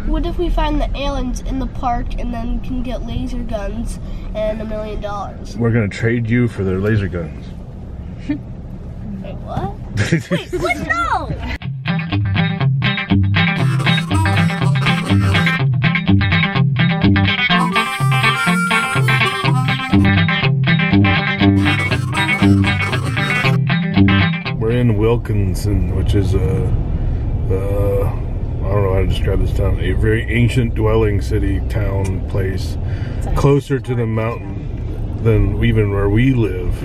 What if we find the aliens in the park and then can get laser guns and $1 million? We're gonna trade you for their laser guns. Wait, what? Wait, what? No! We're in Wilkinson, which is I don't know how to describe this town. A very ancient dwelling city, town, place, closer to the mountain than even where we live.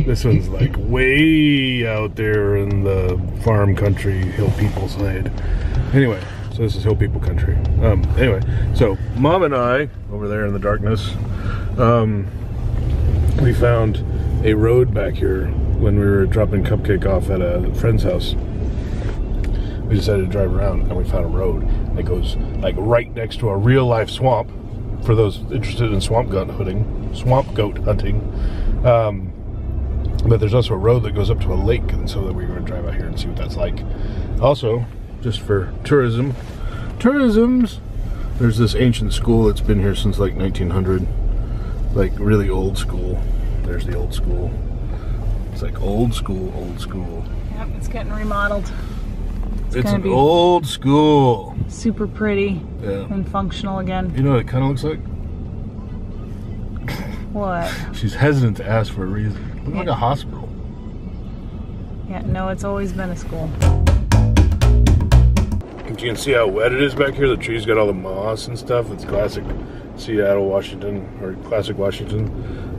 This one's like way out there in the farm country, hill people side. Anyway, so this is hill people country. Anyway, so Mom and I, over there in the darkness, we found a road back here when we were dropping Cupcake off at a friend's house. We decided to drive around and we found a road that goes like right next to a real life swamp for those interested in swamp goat hunting. But there's also a road that goes up to a lake, and so that we're going to drive out here and see what that's like. Also, just for tourisms, there's this ancient school that's been here since like 1900, like really old school. There's the old school. It's like old school, old school. Yep, it's getting remodeled. It's an old school. Super pretty and functional again. You know what it kind of looks like? What? She's hesitant to ask for a reason. It looks like a hospital. Yeah, no, it's always been a school. You can see how wet it is back here. The trees got all the moss and stuff. It's classic Seattle, Washington, or classic Washington.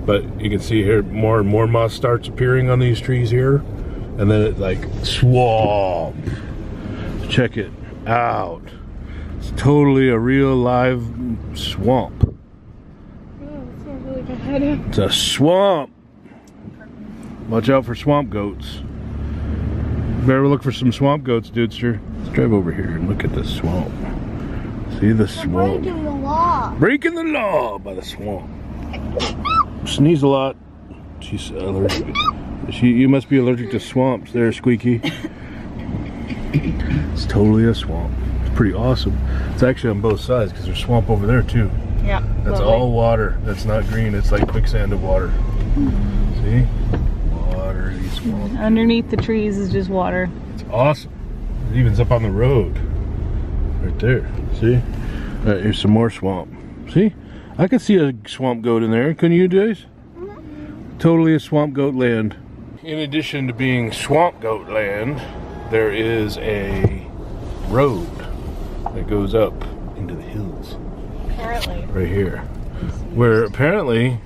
But you can see here more and more moss starts appearing on these trees here. And then it like swamp. Check it out. It's totally a real live swamp. It's a swamp. Watch out for swamp goats. Better look for some swamp goats, dudester. Let's drive over here and look at the swamp. See the swamp. Breaking the law. Breaking the law by the swamp. Sneeze a lot. She's allergic. You must be allergic to swamps there, Squeaky. It's totally a swamp. It's pretty awesome. It's actually on both sides because there's swamp over there too. Yeah. That's all water. That's not green. It's like quicksand of water. See? Watery swamp. Underneath the trees is just water. It's awesome. It even's up on the road. Right there. See? Alright, here's some more swamp. See? I could see a swamp goat in there. Couldn't you, Jace? Totally a swamp goat land. In addition to being swamp goat land, there is a road that goes up into the hills. Apparently. Right here. Where apparently,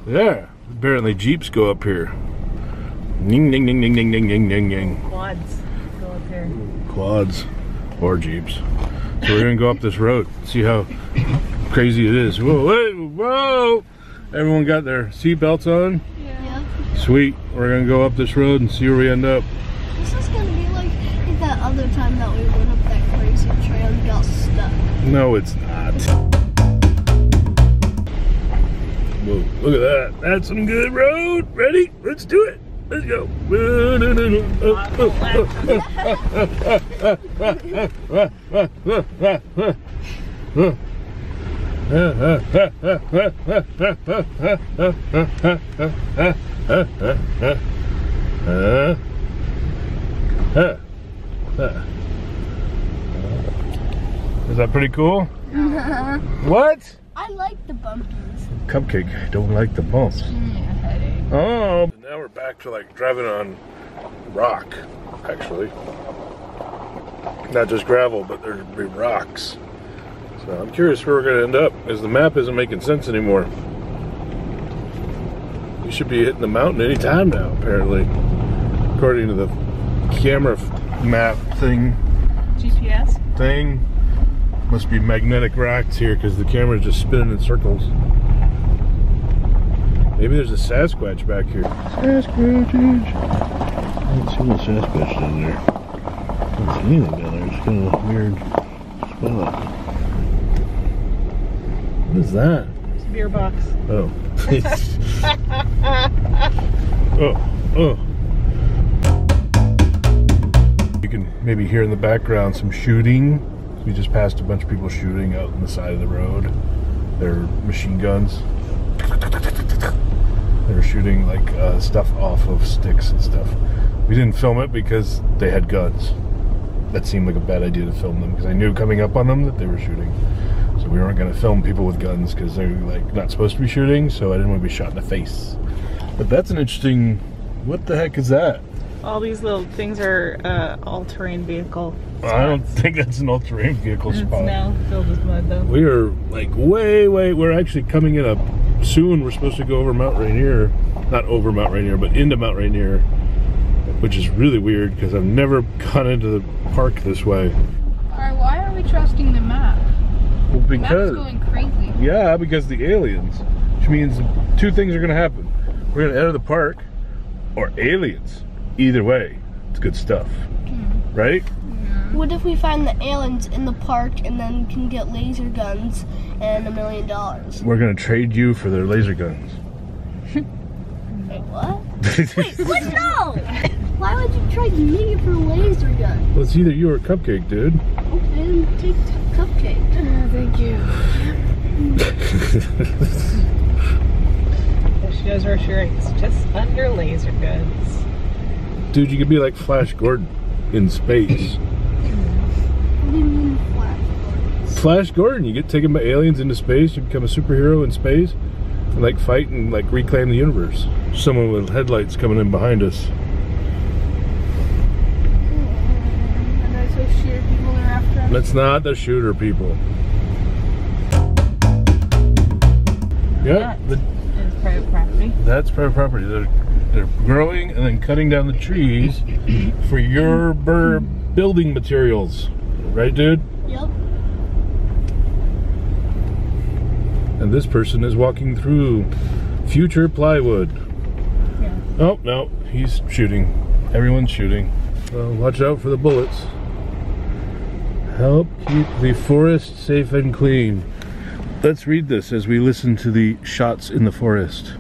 apparently Jeeps go up here. Ding, ding, ding, ding, ding, ding, ding, ding, ding. Quads go up here. Quads or Jeeps. So we're gonna go up this road, see how crazy it is. Whoa, whoa, whoa! Everyone got their seatbelts on? Yeah. Sweet. We're gonna go up this road and see where we end up. This is gonna be like that other time that we went up that crazy trail and got stuck. No, it's not. Whoa, look at that. That's some good road. Ready? Let's do it. Let's go. Is that pretty cool? What? I like the bumpies. Cupcake, I don't like the bumps. Oh. Now we're back to like driving on rock, actually. Not just gravel, but there'd be rocks. So I'm curious where we're gonna end up, as the map isn't making sense anymore. We should be hitting the mountain any time now, apparently. According to the camera map thing. GPS? Thing. Must be magnetic rocks here because the camera's just spinning in circles. Maybe there's a Sasquatch back here. Sasquatch! I don't see no Sasquatch down there. I don't see anything down there. It's kind of weird spot. What is that? It's a beer box. Oh. Oh. You can maybe hear in the background some shooting We just passed a bunch of people shooting out on the side of the road. They're machine guns. They were shooting like stuff off of sticks and stuff. We didn't film it because they had guns. That seemed like a bad idea to film them because I knew coming up on them that they were shooting. So we weren't going to film people with guns because they're like not supposed to be shooting, so I didn't want to be shot in the face. But that's an interesting, what the heck is that? All these little things are all-terrain vehicle spots. I don't think that's an all-terrain vehicle spot. It's now filled with mud though. We are like way, we're actually coming in up soon. We're supposed to go over Mount Rainier. Not over Mount Rainier, but into Mount Rainier, which is really weird because I've never gone into the park this way. Alright, why are we trusting the map? Well, The because, map's going crazy. yeah, because the aliens, which means two things are going to happen. We're going to enter the park, or aliens. Either way, it's good stuff, right? What if we find the aliens in the park and then can get laser guns and $1 million? We're going to trade you for their laser guns. Wait, what? Wait, what? No! Why would you trade me for a laser gun? Well, it's either you or Cupcake, dude. Okay, then take Cupcake. Thank you. There she goes where she writes, just under laser goods. Dude, you could be like Flash Gordon in space. What do you mean Flash Gordon? Flash Gordon, you get taken by aliens into space, you become a superhero in space, and like fight and like reclaim the universe. Someone with headlights coming in behind us. And there's those shooter people that are after us. That's not the shooter people. Yeah, It's private property. that's private property. They're growing and then cutting down the trees for your building materials. Right, dude? Yep. And this person is walking through future plywood. Yeah. Oh, no, he's shooting. Everyone's shooting. Watch out for the bullets. Help keep the forest safe and clean. Let's read this as we listen to the shots in the forest.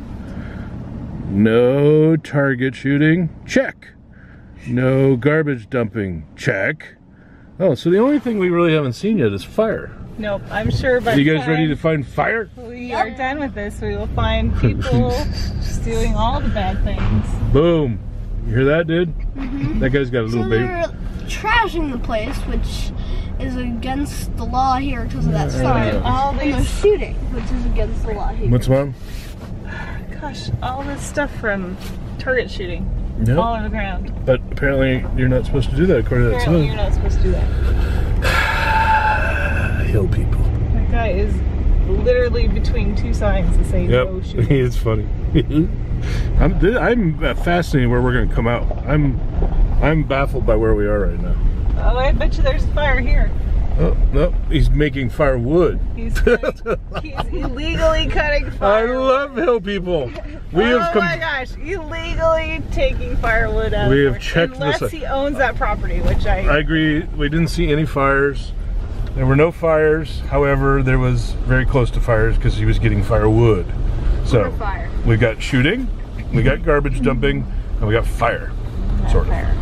No target shooting. Check. No garbage dumping. Check. Oh, so the only thing we really haven't seen yet is fire. Nope, I'm sure by Are you the guys ready to time find fire? we are done with this, we will find people just doing all the bad things. Boom. You hear that, dude? That guy's got a So little baby. they're trashing the place, which is against the law here because of that sign. All And they're these, shooting, which is against the law here. What's mom? gosh, all this stuff from target shooting, Yeah. all on the ground. But apparently you're not supposed to do that according to that Apparently you're sign. not supposed to do that. Hill people. That guy is literally between two signs that say no Yep, shooting. it's funny. I'm fascinated where we're going to come out. I'm baffled by where we are right now. Oh, I bet you there's a fire here. Oh no, he's making firewood. He's illegally cutting I firewood. love hill people. We Oh have my gosh, illegally taking firewood out We of have there. checked Unless this- he owns that property, which I agree. We didn't see any fires. There were no fires. However, there was very close to fires because he was getting firewood. So Fire. we got shooting, we got garbage dumping, and we got fire. Sort of. fire.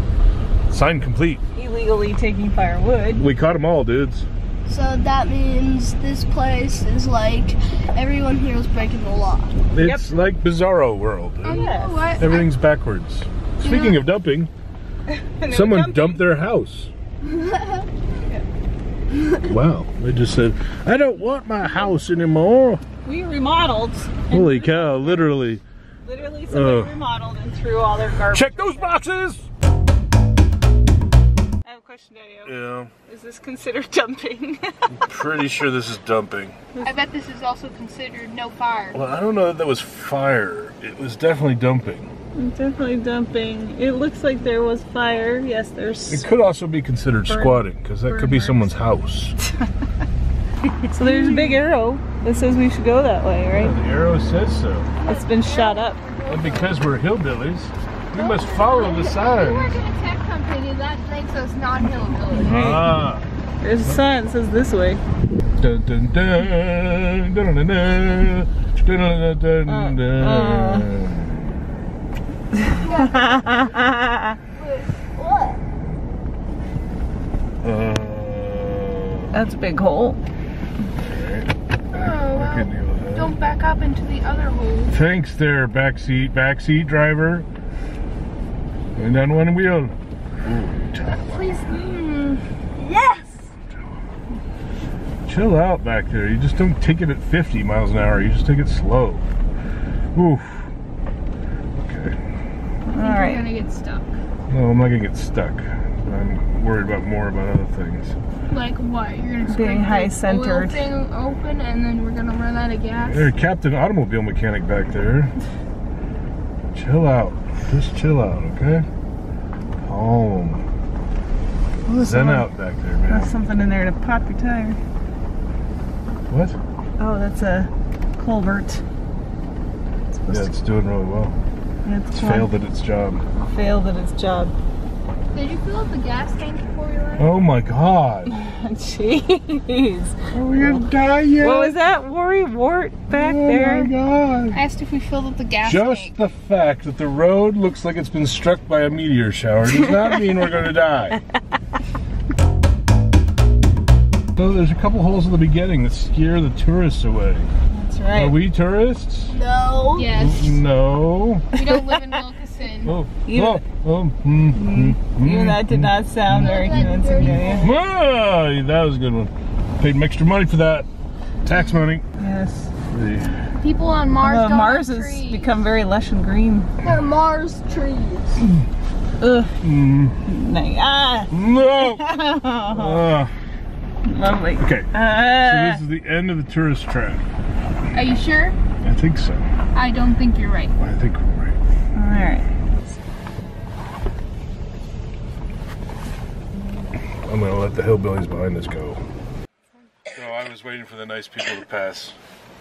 Sign complete. Illegally taking firewood. We caught them all, dudes. So that means this place is like everyone here is breaking the law. It's like Bizarro World. Dude. Oh, you know what? Everything's backwards. Speaking of dumping, And they someone dumped dumped their house. Wow. They just said, I don't want my house anymore. We remodeled. Holy cow, literally. Literally somebody remodeled and threw all their garbage. Check those boxes! I have a question, Daddy. Yeah, Is this considered dumping? pretty sure this is dumping. I bet this is also considered no fire. Well, I don't know that that was fire. It was definitely dumping. Definitely dumping. It looks like there was fire. Yes, It there's. could also be considered squatting, because that could be burn someone's house. So there's a big arrow that says we should go that way, The right? arrow says so. It's been shot up. And because we're hillbillies, we must follow the We work signs. in a tech company that makes us non-hillbilly. Ah. There's a sign that says this way. Dun, dun, dun, dun, dun, dun, dun, dun, dun, dun. What? That's a big hole. Oh, well, don't back up into the other hole. Thanks there, backseat driver. Going down one wheel. Ooh, Please. Yes! chill out back there. You just don't take it at 50 miles an hour. You just take it slow. Oof. Okay. All right. You're gonna get stuck. No, I'm not gonna get stuck. I'm worried about more about other things. Like what? You're gonna being high-centered. Thing open, and then we're gonna run out of gas. There's Captain Automobile Mechanic back there. Chill out. Just chill out, okay? Calm. Zen out back there, man. There's something in there to pop your tire. What? Oh, that's a culvert. Yeah, it's doing really well. Yeah, It's failed at its job. Failed at its job. Did you fill up the gas tank before you left? Oh my god. Jeez. Are we gonna die yet? What was that? Worry wart back there? Oh my god. I asked if we filled up the gas tank. Just the fact that the road looks like it's been struck by a meteor shower does not mean we're gonna die. So there's a couple holes at the beginning that scare the tourists away. That's right. Are we tourists? No. Yes. No. We don't live in Wilkeson. Oh, Even- oh, That did not sound very convincing, did you? Ah, that was a good one. Paid them extra money for that. Tax money. Yes. People on Mars Although don't Mars have has trees. become very lush and green. They're Mars trees. Ugh. Mm. Ah. No. Lovely. Okay. So this is the end of the tourist trap. Are you sure? I think so. I don't think you're right. I think we're right. Alright. I'm gonna let the hillbillies behind us go. So I was waiting for the nice people to pass.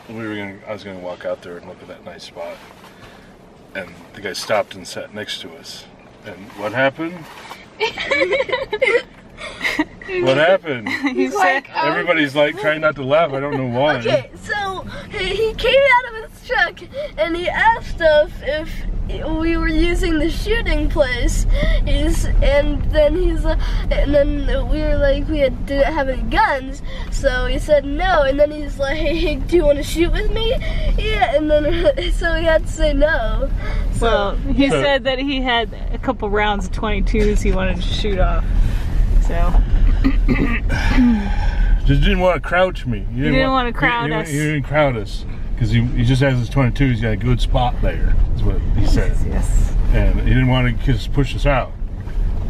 I was gonna walk out there and look at that nice spot. And the guy stopped and sat next to us. And what happened? What happened? He's like, Everybody's like trying not to laugh. I don't know why. Okay, so he came out of his truck and he asked us if we were using the shooting place. And then we were like, didn't have any guns. So he said no. And then he's like, hey, do you want to shoot with me? Yeah. And then so we had to say no. So, well, he said that he had a couple rounds of 22s he wanted to shoot off. So. Just didn't want to crouch me. He didn't want to crowd us. He didn't crowd us. Because he just has his 22, he's got a good spot there, is what he said. Yes. And he didn't want to just push us out.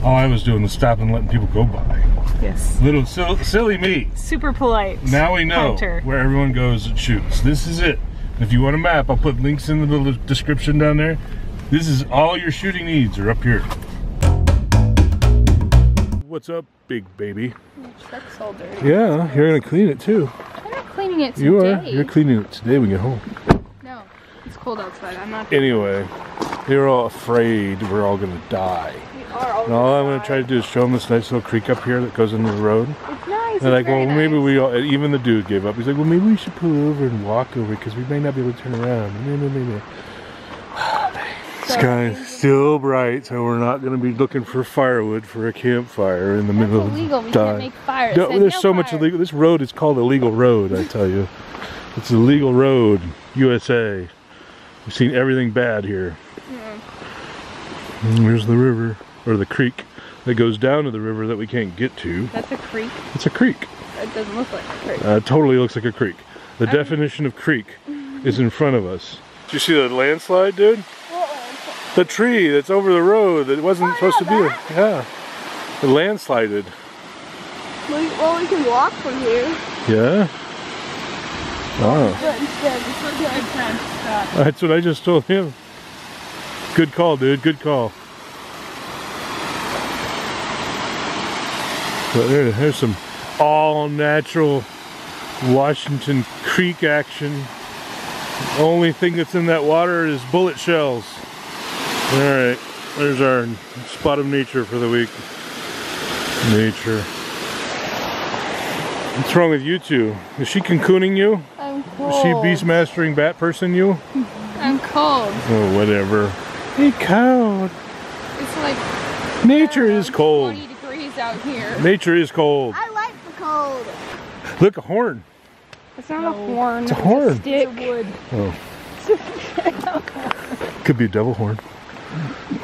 All I was doing was stopping and letting people go by. Yes. Little silly me. Super polite. Now we know Hunter. where everyone goes and shoots. This is it. If you want a map, I'll put links in the little description down there. This is all your shooting needs are up here. What's up, big baby? Your truck's all dirty. Yeah, you're gonna clean it too. I'm not cleaning it today. You are. You're cleaning it today when you get home. No, it's cold outside. I'm not. Anyway, they were all afraid we're all gonna die. We are all And all I'm gonna try to do is show them this nice little creek up here that goes into the road. It's nice. They're like, very well, maybe nice. we all, even the dude gave up. He's like, well, maybe we should pull over and walk over because we may not be able to turn around. The sky's still bright, so we're not going to be looking for firewood for a campfire in the middle of illegal. We the can't make fire. It No, said there's no so much fire. illegal. This road is called a legal road, I tell you. It's a legal road, USA. We've seen everything bad here. And there's the river, or the creek, that goes down to the river that we can't get to. That's a creek. It's a creek. It doesn't look like a creek. It totally looks like a creek. The definition of creek is in front of us. Did you see the landslide, dude? The tree that's over the road that wasn't supposed to be there. Yeah. It landslided. Well, we can walk from here. Yeah? Wow. But instead, That's what I just told him. Good call, dude. Good call. So there's some all-natural Washington Creek action. The only thing that's in that water is bullet shells. Alright, there's our spot of nature for the week. Nature. What's wrong with you two? Is she cocooning you? I'm Is cold. she beast mastering bat person you? I'm cold. Oh, whatever. Hey, cold. It's like Nature is cold. 20 degrees out here. Nature is cold. I like the cold. Look, a horn. It's not a horn. It's a horn. It's a stick. It's a wood. Oh. Could be a devil horn.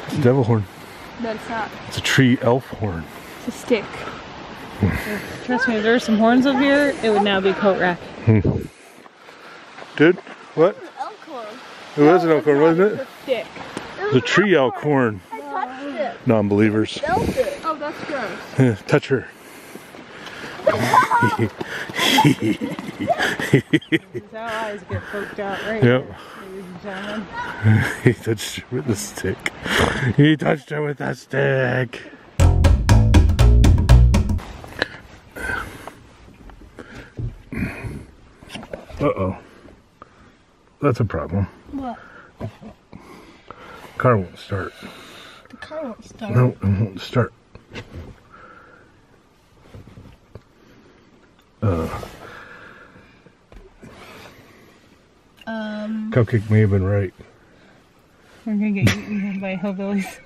It's a devil horn. But it's not. It's a tree elf horn. It's a stick. Trust me, if there were some horns up here, it would now be a coat rack. Dude, what? Elk horn. It was an elk horn, wasn't it? Stick. The tree elk horn. I touched it. Non-believers. Felt it. Oh, that's gross. Touch her. His eyes get poked out right Yep. here, ladies and gentlemen. He touched her with a stick. He touched her with a stick. Uh-oh. That's a problem. What? Car won't start. The car won't start. No, it won't start. Cupcake may have been right. We're gonna get eaten by hillbillies.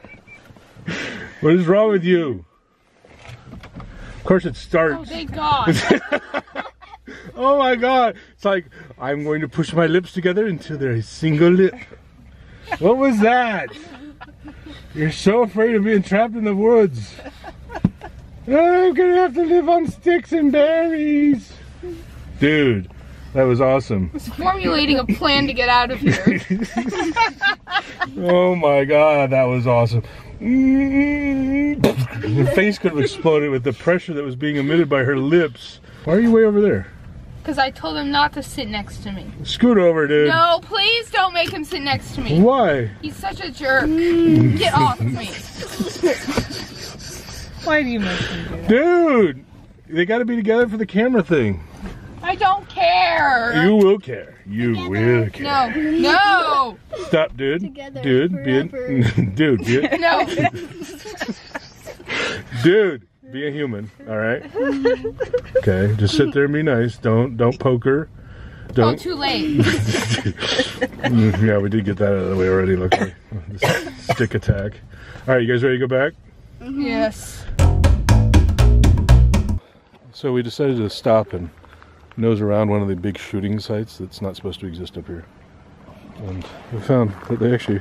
What is wrong with you? Of course it starts. Oh, thank God. Oh my God. It's like, I'm going to push my lips together until they're a single lip. What was that? You're so afraid of being trapped in the woods. I'm gonna have to live on sticks and berries. Dude, that was awesome. It's formulating a plan to get out of here. Oh my God, that was awesome. Her face could have exploded with the pressure that was being emitted by her lips. Why are you way over there? Because I told him not to sit next to me. Scoot over, dude. No, please don't make him sit next to me. Why? He's such a jerk. Get off me. Why do you make them do that? Dude, they got to be together for the camera thing. I don't care. You will care. You will care. No. No. Stop, dude. Together Dude, forever. dude, be a, No. dude, be a human. All right. Okay, just sit there and be nice. Don't poke her. Oh, Don't. too late. Yeah, we did get that out of the way already. Luckily, this stick attack. All right, you guys ready to go back? Yes. So we decided to stop and nose around one of the big shooting sites that's not supposed to exist up here. And we found that they actually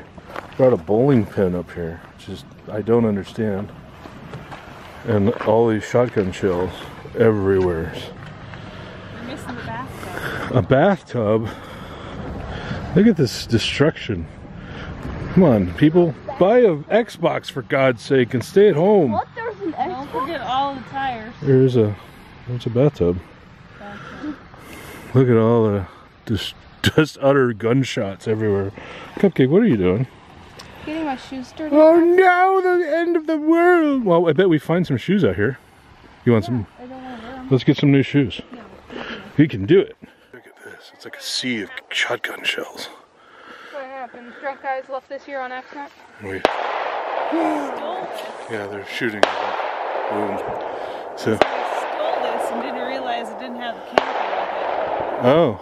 brought a bowling pin up here, which is, I don't understand. And all these shotgun shells everywhere. We're missing the bathtub. A bathtub? Look at this destruction. Come on, people. Buy an Xbox for God's sake and stay at home. What? There's an Don't Xbox? forget all the tires. There's a bathtub. Look at all the just utter gunshots everywhere. Cupcake, what are you doing? Getting my shoes dirty. Oh no, the end of the world! Well, I bet we find some shoes out here. You want some? I don't want to wear them. Let's get some new shoes. No. You can do it. Look at this. It's like a sea of shotgun shells. What happened? Drunk guys left this here on accident? Wait. Yeah, they're shooting. Boom. So. I stole this and didn't realize it didn't have the canopy with it. Oh.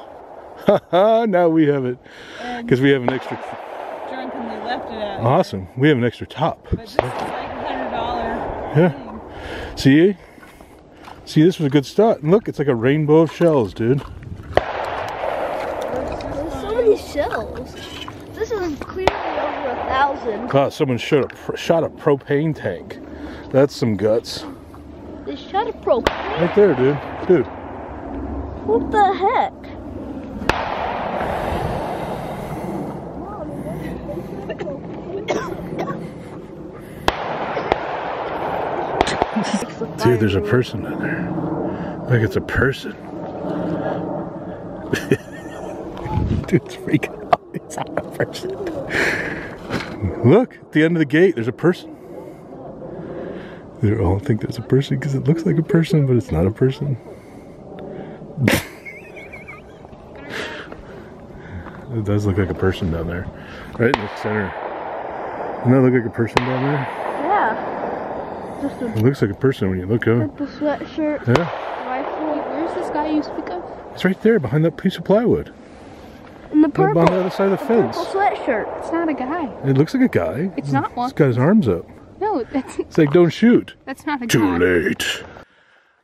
Haha, now we have it. Because we have an extra. Drunkenly left it out. Awesome. We have an extra top. But this is like $100 Yeah. thing. See? See, this was a good start. And look, it's like a rainbow of shells, dude. There's so many shells. This is clearly over 1,000. God, someone shot a propane tank. That's some guts. They shot a propane. Right there, dude. Dude. What the heck? Dude, there's a person down there. Like it's a person. Dude's freaking out. It's not a person. Look, at the end of the gate, there's a person. They all think there's a person because it looks like a person, but it's not a person. It does look like a person down there. Right in the center. Doesn't that look like a person down there? Yeah. Just a It looks like a person when you look over. purple sweatshirt, Yeah. rifle, Where's this guy you speak of? It's right there behind that piece of plywood. and the Up purple, on the other side of the fence. purple sweatshirt. It's not a guy. It looks like a guy. It's not one. He's got his arms up. No, that's It's like, don't shoot. not a Too guy. late.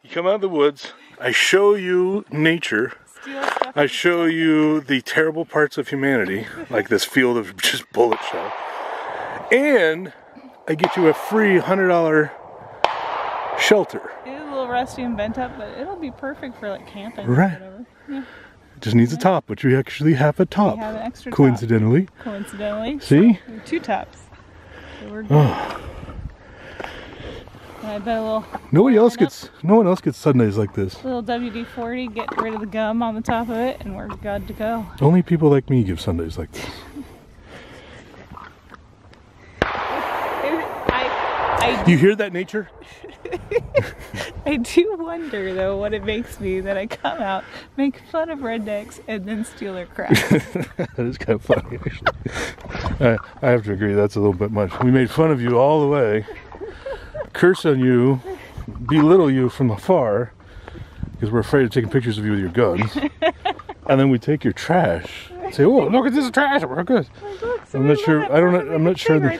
You come out of the woods, I show you nature, Steal stuff. I show you the terrible parts of humanity, like this field of just bullet shell, and I get you a free $100 shelter. It's a little rusty and bent up, but it'll be perfect for like camping Right. or whatever. Yeah. It just needs a top, which we actually have a top. We have an extra top. Coincidentally. Coincidentally. See? So, 2 tops. So we're good. And I bet a little No one else gets Sundays like this. little WD-40, get rid of the gum on the top of it, and we're good to go. Only people like me give Sundays like this. You hear that, nature? I do wonder though what it makes me that I come out, make fun of rednecks, and then steal their crap. That is kind of funny, actually. I have to agree, that's a little bit much. We made fun of you all the way, curse on you, belittle you from afar, because we're afraid of taking pictures of you with your guns. And then we take your trash, say, "Oh, look at this trash! We're good." I'm not sure. I'm not sure the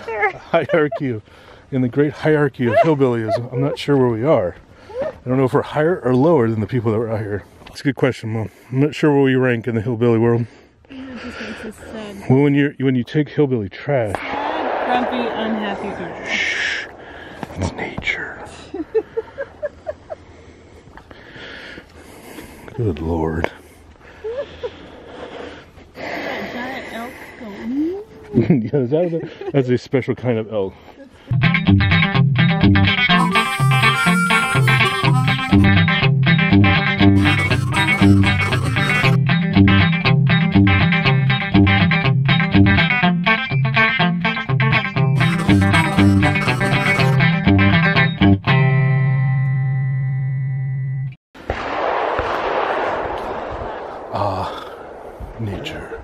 hierarchy of, in the great hierarchy of hillbillyism. I'm not sure where we are. I don't know if we're higher or lower than the people that were out here. It's a good question, Mom. I'm not sure where we rank in the hillbilly world. It just makes us sad. Well, when you take hillbilly trash, Sad, grumpy, unhappy people. shh, it's nature. Good Lord. That giant elk going. Yeah, that's a special kind of elk. Nature.